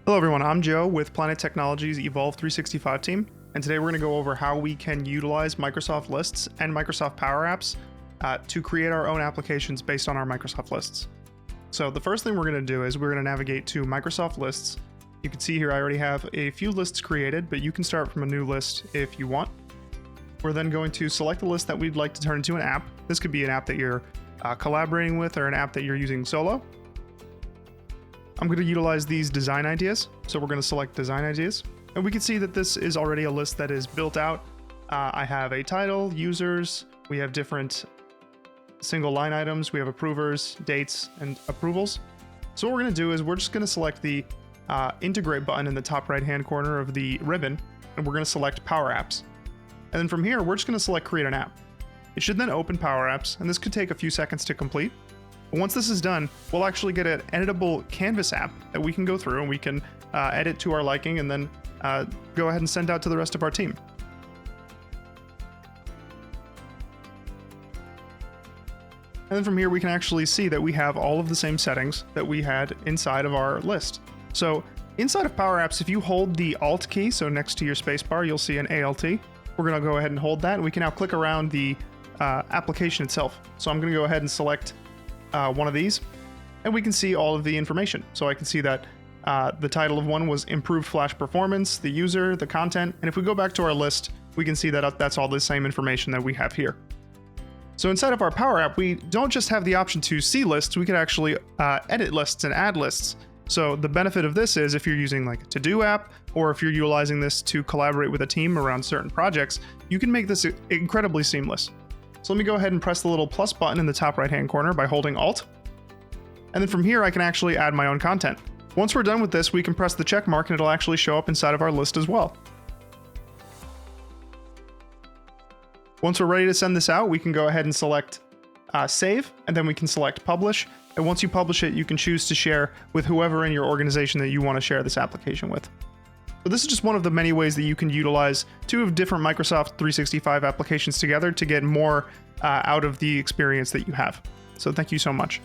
Hello everyone, I'm Joe with Planet Technologies Evolve 365 team, and today we're going to go over how we can utilize Microsoft Lists and Microsoft Power Apps to create our own applications based on our Microsoft Lists. So the first thing we're going to do is we're going to navigate to Microsoft Lists. You can see here I already have a few lists created, but you can start from a new list if you want. We're then going to select the list that we'd like to turn into an app. This could be an app that you're collaborating with or an app that you're using solo. I'm going to utilize these design ideas. So we're going to select design ideas, and we can see that this is already a list that is built out. I have a title, users, we have different single line items, we have approvers, dates, and approvals. So what we're going to do is we're just going to select the integrate button in the top right hand corner of the ribbon, and we're going to select Power Apps. And then from here, we're just going to select create an app. It should then open Power Apps, and this could take a few seconds to complete. But once this is done, we'll actually get an editable canvas app that we can go through and we can edit to our liking and then go ahead and send out to the rest of our team. And then from here, we can actually see that we have all of the same settings that we had inside of our list. So inside of Power Apps, if you hold the Alt key, so next to your spacebar, you'll see an ALT. We're going to go ahead and hold that, and we can now click around the application itself. So I'm going to go ahead and select one of these, and we can see all of the information. So I can see that the title of one was improved flash performance, the user, the content, and if we go back to our list, we can see that that's all the same information that we have here. So inside of our Power App, we don't just have the option to see lists, we can actually edit lists and add lists. So the benefit of this is if you're using like a to-do app, or if you're utilizing this to collaborate with a team around certain projects, you can make this incredibly seamless. So let me go ahead and press the little plus button in the top right hand corner by holding Alt. And then from here, I can actually add my own content. Once we're done with this, we can press the check mark and it'll actually show up inside of our list as well. Once we're ready to send this out, we can go ahead and select save, and then we can select publish. And once you publish it, you can choose to share with whoever in your organization that you want to share this application with. So this is just one of the many ways that you can utilize two of different Microsoft 365 applications together to get more out of the experience that you have. So thank you so much.